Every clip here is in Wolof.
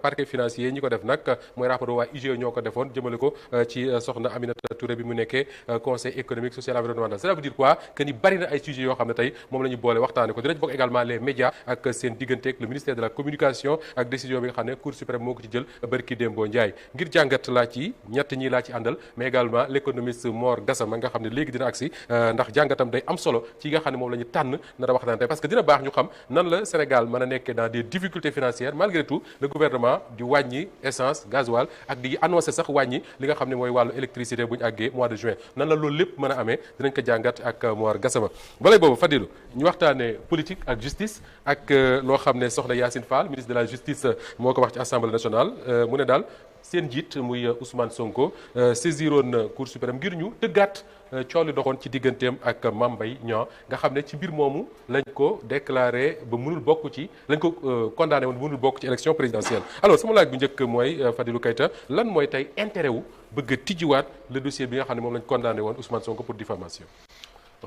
parquet financier ñi ko def nag mooy rapport waa IGE ñoo ko defoon jëmale ko ci soxna Aminata Touré bi mu nekkee conseil économique social environnemental. cela veut dire quoi que ni bari na ay sujets yoo xam ne tey moom la ñu boole waxtaane ko dinañ bokk également les médias ak seen diggante ak le ministère de la communication ak décision bi nga xam ne Cour suprême moo ko ci jël bërki Dembo Ndiaye ngir jàngat laa ci ñett ñi laa ci àndal mais également l'économiste Mor Gassama nga xam ne léegi dina agsi ndax jàngatam day am solo ci nga xam ne moom la ñu tànn nar a waxtaan tey parce que dina baax ñu xam nan la Sénégal mën a nekkee dans des difficultés financières malgré tout le gouvernement di wàññi essence gasoil ak di annoncé sax wàññi li nga xam ne mooy wàllu électricité bu ñu àggee mois de juin nan la loolu lépp mën a amee dinañ ko jàngat ak Mor Gassama balay boobu Fadilou ñu waxtaanee politique ak justice ak loo xam ne soxna Yacine Fall ministre de la justice moo ko wax ci assemblée nationale mu ne daal seen njiit muy Ousmane Sonko saisiroon Cour suprême ngir ñu tëggaat coow li doxoon ci digganteem ak Mame Mbaye Niang nga xam ne ci mbir moomu lañ ko déclaré ba mënul bokk ci lañ ko condamné woon ba mënul bokk ci élection présidentielle alors sama laaj bu njëkk mooy Fadilou Keita lan mooy tey intérêt wu bëgg a tijjiwaat le dossier bi nga xam ne moom lañ condamné woon Ousmane Sonko pour diffamation.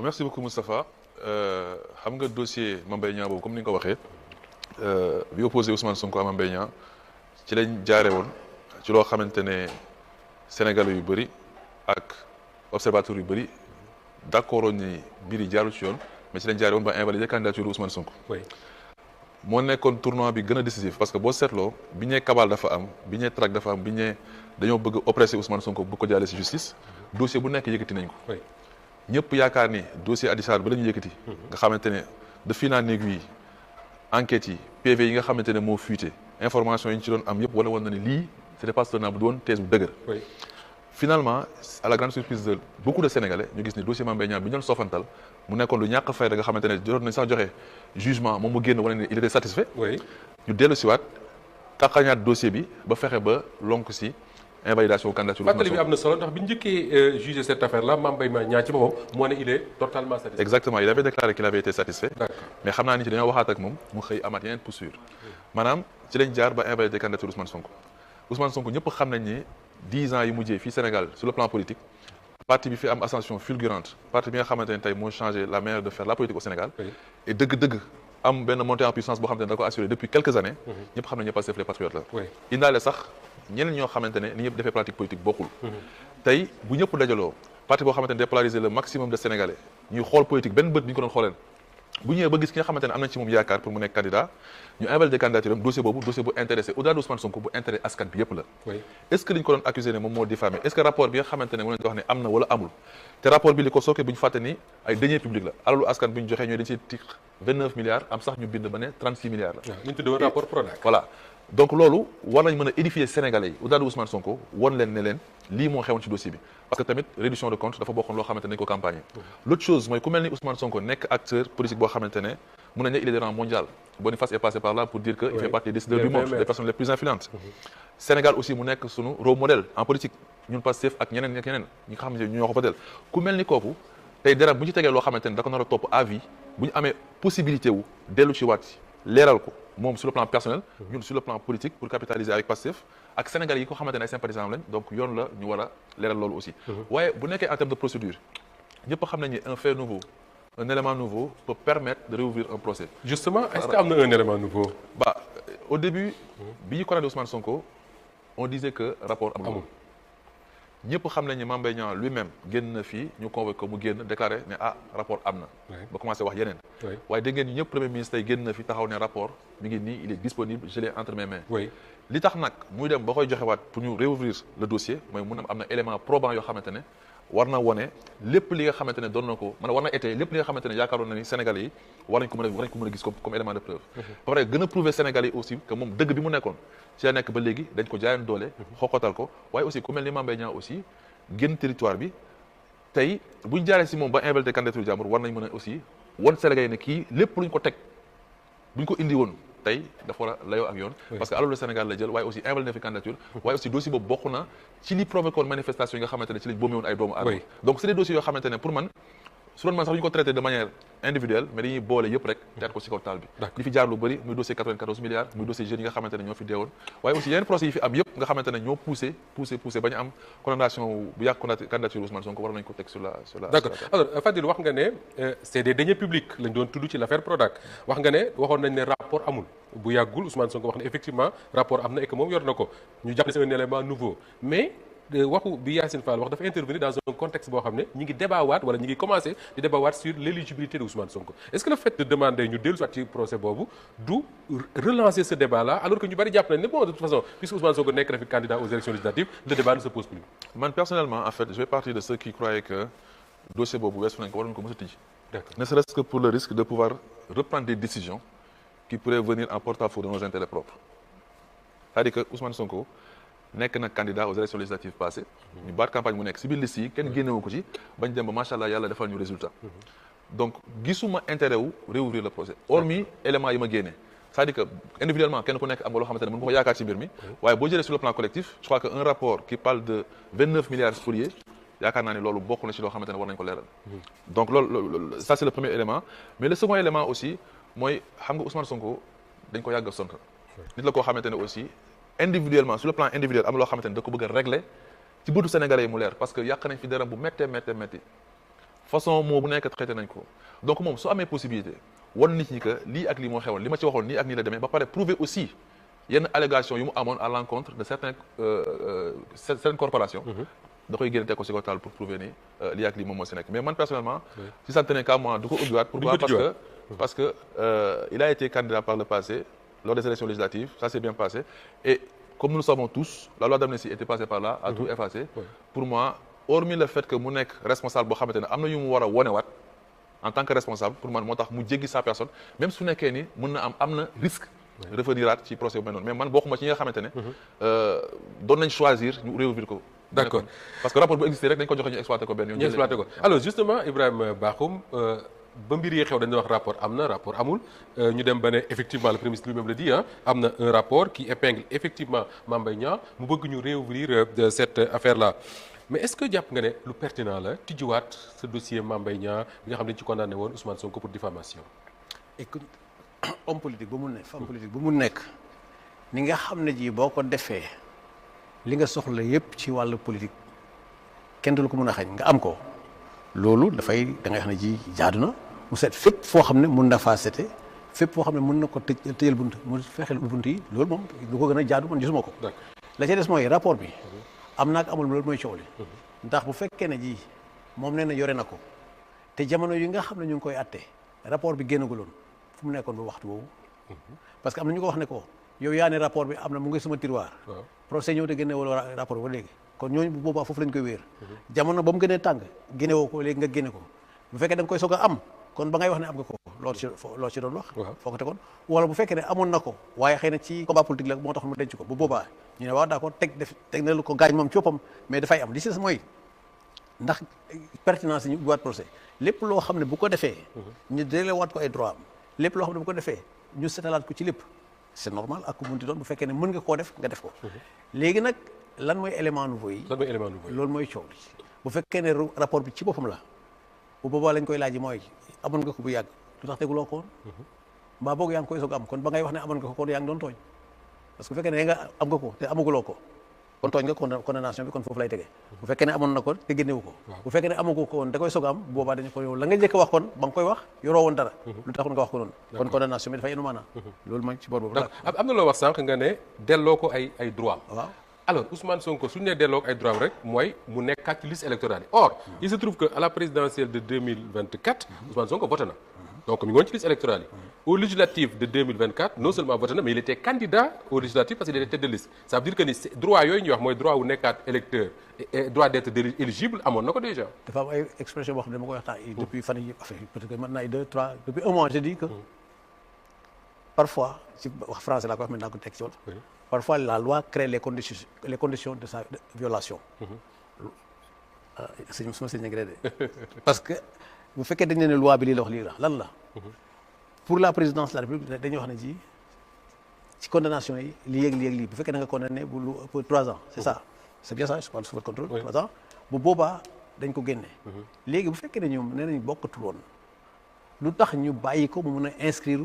Merci beaucoup Moustapha xam nga dossier Mame Mbaye Niang boobu comme ni nga ko waxee bi opposé Ousmane Sonko à Mame Mbaye Niang ci lañ jaare woon ci loo xamante ne Sénégalais yu bëri ak observateurs yu bëri d'accord ni mbir yi jaarul ci yoon mais ci lañ jaare woon ba invalider candidature Ousmane Sonko. oui moo nekkoon tournoi bi gën a décisif parce que boo seetloo bi ñee kabal dafa am bi ñee traque dafa am bi ñee dañoo bëgg oppresser Ousmane Sonko bu ko jàllee ci justice dossier bu nekk yëkkati nañ ko. oui ñëpp yaakaar ni dossier Adji Sarr ba la ñu yëkkati. nga xamante ne de fil en aiguille enquêtes yi PV yi nga xamante ne moo fuité information yi ñu ci doon am yëpp wala woon na ni lii c'était pas soutenable du woon thèse bu dëgër. oui finalement à la grande surprise de beaucoup de Sénégalais ñu gis ni dossier Mame Mbaye Niang bi ñu doon soofantal mu nekkoon lu ñàkk fayda nga xamante ne jotoon nañ sax joxe jugement moom mu génn wane ne il était satisfait. oui ñu dellu siwaat taxañaat dossier bi ba fexe ba lonk si invalidation candidature. fàttali bi am na solo ndax bi ñu njëkkee juger cette affaire là Mame Mbaye Niang ci boppam moo ne il est totalement satisfait. exactement il avait déclaré qu'il avait été satisfait. d'accord mais xam naa ni ci dañoo waxaat ak moom mu xëy amaat yeneen posture maanaam ci lañ jaar ba invalider candidature Ousmane Sonko Ousmane Sonko ñëpp xam nañ ni 10 ans yi mujjee fii Sénégal sur le plan politique parti bi fi am ascension fulgurante parti bi nga xamante ne tey moo changé la manière de faire la politique au Sénégal. oui et dëgg-dëgg am benn montée en puissance boo xamante ne da ko assuré depuis quelques années. ñëpp xam nañ ne Pastef les patriotes la. oui indaale sax ñeneen ñoo xamante ne ni ñëpp defee pratique politique bokkul. tey bu ñëpp dajaloo parti boo xamante ne dépolariser le maximum de Sénégalais ñuy xool politique benn bët bi ñu ko doon xooleen bu ñëwee ba gis ki nga xamante ne am nañ ci moom yaakaar pour mu nekk candidat ñu invalider candidature am dossier boobu dossier bu intéressé au-delà de Ousmane Sonko bu intérêt askan bi yëpp la. oui est-ce que li ñu ko doon accusé ne moom moo diffamé est-ce que rapport bi nga xamante ne mu leen di wax ne am na wala amul te rapport bi li ko sooke bu ñu fàtte ni ay deniers publics la alalu askan bi ñu joxee ñooy dañ ci tiq 29 milliards am sax ñu bind ba ne 36 milliards la. waaw li ñu tuddee woon rapport Prodac. voilà donc loolu war nañ mën a édifier Sénégalais yi au-delà de Ousmane Sonko won leen ne leen lii moo xewoon ci dossier bi parce que tamit réduction de compte dafa bokkoon loo xamante ne dañ ko campagne l'autre chose mooy ku mel ni Ousmane Sonko nekk acteur politique boo xamante ne mun nañ ne il est de rang mondial Boniface est passé par là pour dire que il fait partie des décideurs du monde des personnes les plus influentes Sénégal aussi mu nekk sunu rôle modèle en politique ñun Pastef ak ñeneen ak ñeneen ñi nga xam ne ñoo ko peut-être ku mel ni kooku tey dara bu ñu ci tegee loo xamante ne da ko nar a topp à vie bu ñu amee possibilité wu dellu ci waat leeral ko moom sur le plan personnel ñun sur le plan politique pour capitaliser avec Pastef ak Sénégal yi ko xamante ne ay sympathisants lañ donc yoon la ñu war a leeral loolu aussi waaye bu nekkee en termes de procédure ñëpp xam nañ ni un fait nouveau un élément nouveau peut permettre de réouvrir un procès. justement est-ce que am na un élément nouveau. bah au début bi ñu condamné Ousmane Sonko on disait que rapport amul ñëpp xam nañ ni Mame Mbaye Niang lui-même génn na fii ñu convoqué ko mu génn déclaré ne rapport am na. ba commencé wax yeneen. waaye dégg ngeen ñu ñëpp premier ministre tey génn na fi taxaw ne rapport mi ngi nii il est disponible je l'ai entre mes mains. li tax nag muy dem ba koy joxewaat pour ñu réouvrir le dossier mooy mun am na élément probant yoo xamante ne war na wone lépp li nga xamante ne doon na ko man war na été lépp li nga xamante ne yaakaaroon na ni Sénégalais yi war nañ ko mën a gis comme élément de preuve. ba pare gën a prouver Sénégalais yi aussi que moom dëgg bi mu nekkoon ci la nekk ba léegi dañ ko jaayoon doole. xoqatal ko waaye aussi ku mel ni Mame Mbaye Niang aussi génn territoire bi tey buñ jaaree si moom ba invalider candidature jàmbur war nañ mën a aussi won Sénégalais yi ne kii lépp luñ ko teg buñ ko indi woon tey dafa war a layoo ak yoon parce que alalu Sénégal la jël waaye aussi invalidé fi candidature waaye aussi dossier boobu bokk na ci li provoqué woon manifestation yi nga xamante ne ci lañ boomi woon ay doomu aadama donc c'est des dossiers yoo xamante ne pour man su doon man sax ñu ko traité de manière individuelle mais dañuy boole yëpp rek teet ko ci kaw taal bi li fi jaar lu bëri muy dossier 94 milliards muy dossier jeunes yi nga xamante ne ñoo fi deewoon waaye aussi yeneen procès yi fi am yëpp nga xamante ne ñoo poussé ba ñu am condamnation bu yàgg candidature Ousmane Sonko war nañ ko teg sur la d'accord alors Fadil wax nga ne c'est des deniers publics lañ doon tudd ci l'affaire Prodac wax nga ne waxoon nañ ne rapport amul bu yàggul Ousmane Sonko wax ne effectivement rapport am na et que moom yor na ko ñu jàpp ne c'est un élément nouveau mais waxu bi Yacine Fall wax dafa intervenir dans un contexte boo xam ne ñi ngi débatwaat wala ñi ngi commencer di débatwaat sur l'éligibilité de Ousmane Sonko est-ce que le fait de demander ñu dellu soit ci procès boobu du relancer ce débat là alors que ñu bari jàpp nañ ne bon de toute façon puisque Ousmane Sonko nekk na fi candidat aux élections législatives le débat ne se pose plus. man personnellement en fait je fais partie de ceux qui croyaient que dossier boobu weesu nañ ko waroon ko mos a tijji. D'accord. Ne serait-ce que pour le risque de pouvoir reprendre des décisions qui pourraient venir en porte-à-faux de nos intérêts propres c'est-à-dire que Ousmane Sonko nekk na candidat aux élections législatives passées ñu baat campagne mu nekk si biir liste yi kenn génnewu ko ci bañ dem ba macha allah yàlla defal ñu résultat donc gisuma intérêt wu réouvrir le procès hormis éléments yi ma génne c'est-à-dire que individuellement kenn ku nekk am nga loo xamante ne mën nga ko yaakaar ci mbir mi waaye boo jëlee sur le plan collectif je crois que un rapport qui parle de 29 milliards spoliés yaakaar naa ne loolu bokk na ci loo xamante ne war nañ ko leeral donc loolu ça c'est le premier élément mais le second élément aussi mooy xam nga Ousmane Sonko dañ ko yàgg a sonk nit la koo xamante ne aussi individuellement sur le plan individuel am loo xamante ne da ko bëgg a régler ci bëtu sénégalais yi mu leer parce que yàq nañ fi dara bu méttee façon moo bu nekk traité nañ ko donc moom su amee possibilité wan nit ñi que lii ak lii moo xewoon li ma ci waxoon nii ak nii la demee ba pare prouver aussi yenn allégations yu mu amoon à l'encontre de certaines corporations da koy génne teg ko ci ko taal pour prouver ni lii ak lii moom moo si nekk mais man personnellement si ça ne tenait qu'à moi du ko ubbiwaat pourquoi parce que il a été candidat par le passé lors des élections législatives, ça s'est bien passé. Et comme nous le savons tous, la loi d'amnistie était passée par là, a tout effacé. Pour moi, hormis le fait que mu nekk responsable boo xamante ne am na yu mu war a wonewaat en tant que responsable pour man moo tax mu jéggi sa personne même su nekkee ni mën na am na risque reveniraat ci procès bu mel noonu mais man bokkuma ci ñi nga xamante ne doon nañ choisir ñu réouvrir ko. D'accord parce que rapport bu existé rek dañ ko joxe ñu exploité ko benn yoon. ñu exploité ko alors justement Ibrahima Bakhoum ba mbir yi xew dañu wax rapport am na rapport amul ñu dem ba ne effectivement le premier ministre lui-même le dit am na un rapport qui épingle effectivement Mame Mbaye Niang mu bëgg ñu réouvrir cette affaire là mais est-ce que jàpp nga ne lu pertinent la tijjiwaat ce dossier Mame Mbaye Niang bi nga xam ne ci condamné woon Ousmane Sonko pour diffamation. écoute homme politique bu mu nekk femme politique bu mu nekk ni nga xam ne ji boo ko defee li nga soxla yépp ci wàllu politique kenn du la ko mën a xañ nga am ko. loolu dafay da ngay xam ne ji jaadu na mu seet fépp foo xam ne mun na faa sete fépp foo xam ne mun na ko tëjal bunt mu fexeel bunt yi loolu moom lu ko gën a jaadu man gisuma ko la ca des mooy rapport bi am naak amul loolu mooy coow li ndax bu fekkee ne ji moom nee na yore na ko te jamono yi nga xam ne ñu ngi koy atte rapport bi génnaguloon fu mu nekkoon ba waxtu boobu parce que am na ñu ko wax ne ko yow yaa ne rapport bi am na mu ngi sama tiroir procès ñëw te génne wala rapport bi ba léegi kon ñooñu bu boobaa foofu lañ koy wéer jamono ba mu gënee tàng génne woo ko léegi nga génne ko bu fekkee da nga koy soog a am kon ba ngay wax ne am nga ko loo ci doon wax foo ko tegoon wala bu fekkee ne amoon na ko waaye xëy na ci combat politique la moo tax mu denc ko bu boobaa ñu ne waaw d'accord teg na lu ko gaañ moom coppam mais dafay am li ci des mooy ndax pertinence yi ñu ubbiwaat procès lépp loo xam ne bu ko defee ñu delloowaat ko ay droit am lépp loo xam ne bu ko defee ñu setalaat ko ci lépp c'est normal ak ku munti doon bu fekkee ne mën nga koo def nga def ko léegi nag lan mooy élément nouveau yi loolu mooy coow li bu fekkee ne rapport bi ci boppam la bu boobaa lañ koy laaj mooy amoon nga ko bu yàgg lu tax teguloo ko woon mbaa boog yaa ngi koy soog am kon ba ngay wax ne amoon nga ko kon yaa ngi doon tooñ parce que bu fekkee ne nga am nga ko te amaguloo ko kon tooñ nga condamnation bi kon foofu lay tegee bu fekkee ne amoon na ko te génnewu ko bu fekkee ne amagu ko woon da koy soog am bu boobaa dañu ko yow la nga njëkk a wax kon ba nga koy wax yoroo woon dara lu taxul nga wax ko noonu kon condamnation bi dafay enu maanaam loolu mooy ci boor boobu am na loo wax sànq nga ne delloo ko ay droit waaw alors Ousmane Sonko suñu nee delloo ko ay droit rek mooy mu nekkaat ci liste électorale yi or il se trouve que à la présidentielle de 2024 Ousmane Sonko voté na donc mi ngi woon ci liste électorale yi aux législatives de 2024 non seulement voté na mais il était candidat aux législatives parce qu'il était tête de liste ça veut dire que ni droit yooyu ñuy wax mooy droit wu nekkaat électeur et droit d'être éligible amoon na ko déjà dafa am ay expression boo xam ne dama koy wax temps depuis fan yi peut-être que maintenant ay 2-3 depuis un mois je dis que parfois ci wax français laa ko wax maintenant ko teg ci wolof parfois la loi crée les conditions de sa violation sëñ suma sëñ de parce que bu fekkee dañ ne loi bi lii la wax lii la lan la pour la présidence de la République dañuy wax ne ji ci condamnation yi lii yéeg lii bu fekkee da nga condamné pour 3 ans c'est ça c'est bien ça je parle sous votre contrôle 3 ans bu boobaa dañ ko génne. léegi bu fekkee ne ñoom nee nañ bokkatul woon lu tax ñu bàyyi ko mu mun a inscrire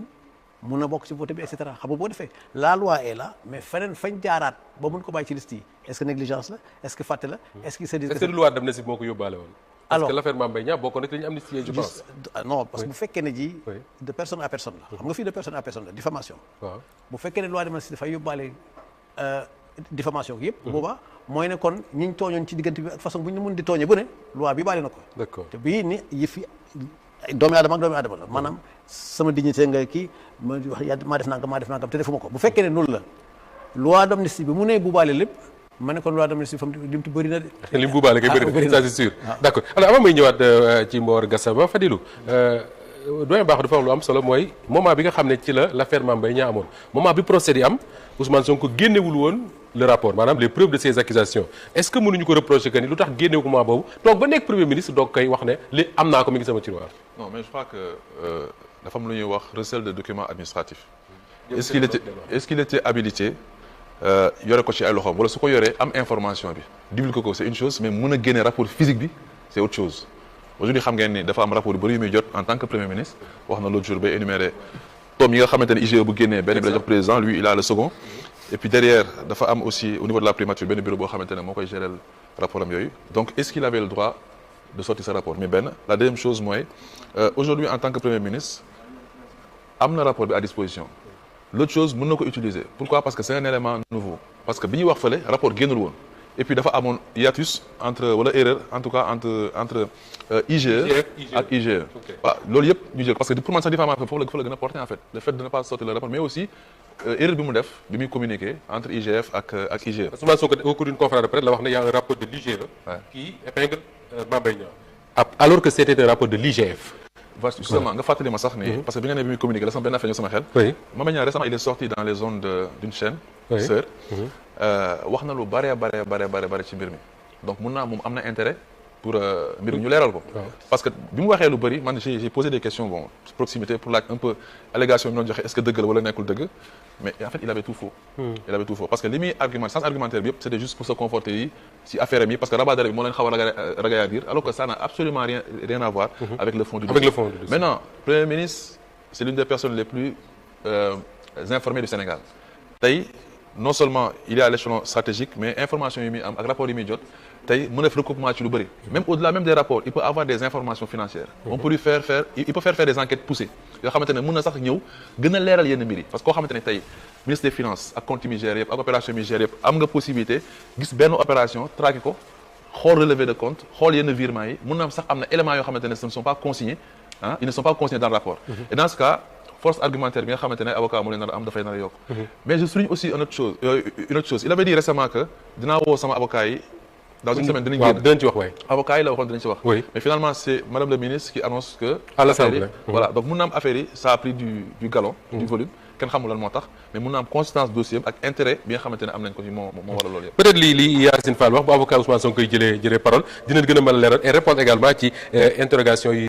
mun a bokk ci vote bi et cetera xam nga boo defee la loi est là mais feneen fañ jaaraat ba mun ko bàyyi ci liste yi est-ce que négligence la est-ce que fàtte la est-ce que c'est est-ce que loi d'amnistie moo ko yóbbaale woon. alors parce que l'affaire Mame Mbaye Niang bokkoon na ci li ñu amnistié je pense. non parce que bu fekkee ne ji Oui. de personne à personne la xam nga fii de personne à personne la diffamation waaw bu fekkee ne loi d'amnistie dafay yóbbaale diffamation yëpp boobaa mooy ne kon ñiñ tooñoon ci diggante bi ak façon bu ñu mun di tooñee bu ne loi bi baale na ko d'accord. te bii ni yëfi doomi aadama ak doomi aadama la maanaam sama dignité nga kii ma wax yaa maa def nangam te defuma ko bu fekkee ne loolu la loi d'amnistie bi mu ne bu baale lépp ma ne kon loi d'amnistie fam lim ti bëri na de li mu buubaale kay bëri na ça c'est sûr. d'accord alors avant may ñëwaat ci Mor Gassama Fadilou doyen baax dafa wax lu am solo mooy moment bi nga xam ne ci la l'affaire Mame Mbaye Niang amoon moment bi procès yi am Ousmane Sonko génnewul woon le rapport maanaam les preuves de ces accusations est-ce que mënuñu ko reprocher que ni lu tax génnewu ko moment boobu toog ba nekk premier ministre doog koy wax ne li am naa ko mi ngi sama tiroir. non mais je crois que dafa am lu ñuy wax recel de documents administratifs. est-ce qu'il était habilité yore ko ci ay loxoom wala su ko yoree am information bi divulguer ko c'est une chose mais mën a génne rapport physique bi c'est autre chose. aujourd'hui xam ngeen ni dafa am rapport yu bëri yu muy jot en tant que premier ministre wax na l'autre jour bay énuméré tom yi nga xamante ne IGE bu génnee benn bi la jox président lui il a le second et puis derrière dafa am aussi au niveau de la primature benn bureau boo xamante ne moo koy gérer rapport am yooyu donc est-ce qu'il avait le droit de sortir ce rapport mais benn la deuxième chose mooy aujourd'hui en tant que premier ministre am na rapport bi à disposition l'autre chose mën na ko utiliser pourquoi parce que c'est un élément nouveau parce que bi ñuy wax fële rapport génnul woon et puis dafa amoon hiatus entre wala erreur en tout cas entre IGE ak IGE waaw loolu yëpp ñu jël parce que pour man sax diffamation foofu la gën a porter en fait le fait de ne pas sortir le rapport mais aussi erreur bi mu def bi muy communiquer entre IGF ak IGE. Ousmane Sonko au cours d'une conférence de presse la wax ne y a un rapport de l'IGE qui épingle Mame Mbaye Niang alors que c'était un rapport de l'IGF. Justement nga fàttali ma sax ni parce que bi nga ne bi muy communiquer la sama benn affaire ñëw sama xel. oui Mame Mbaye Niang récemment il est sorti dans les ondes d'une chaîne. Oui. Sœur. wax na lu bare ci mbir mi donc mun naa moom am na intérêt pour mbir mi ñu leeral ko. parce que bi mu waxee lu bëri man j'ai posé des questions bon proximité pour laaj un peu allégation bi noonu joxe est-ce que dëgg la wala nekkul dëgg mais en fait il avait tout faux. il avait tout faux parce que li muy argument sens argumentaire bi yëpp c'était juste pour se conforter yi si affaire am yi parce que rabat d'arrêt bi moo leen xaw a ragaadir alors que ça n'a absolument rien à voir avec le fond du dossier. Maintenant Premier ministre c'est l'une des personnes les plus informées du Sénégal tey non seulement il est à l'échelon stratégique mais information yi muy am ak rapport yi muy jot tey mën a def recoupement ci lu bëri même au-delà même des rapports il peut avoir des informations financières on peut lui faire il peut faire des enquêtes poussées yoo xamante ne mën na sax ñëw gën a leeral yenn mbir yi parce que koo xamante ne tey ministre des finances ak compte mi gère yëpp ak opération mi gère yëpp am nga possibilité gis benn opération traquer ko xool relevé de compte xool yenn virements yi mën na am sax am na éléments yoo xamante ne ce ne sont pas consignés ah ils ne sont pas consignés dans le rapport et dans ce cas force argumentaire bi nga xamante ne avocat mu leen nar a am dafay nar a yokk mais je souligne aussi une autre chose il avait dit récemment que dinaa woo sama avocat yi dans une semaine dinañ ci wax waay avocat yi la waxoon dinañ ci wax oui mais finalement c'est madame le ministre qui annonce que à l'Assemblée voilà donc mun na am affaire yi ça a pris du galon du volume kenn xamul lan moo tax mais mun na am consistance dossier ak intérêt bi nga xamante ne am nañ ko ci moo waral loolu yëpp peut-être li Yacine Fall wax bu avocat Ousmane Sonko koy jëlee parole dinañ gën a mën a leeral et répondre également ci interrogation yi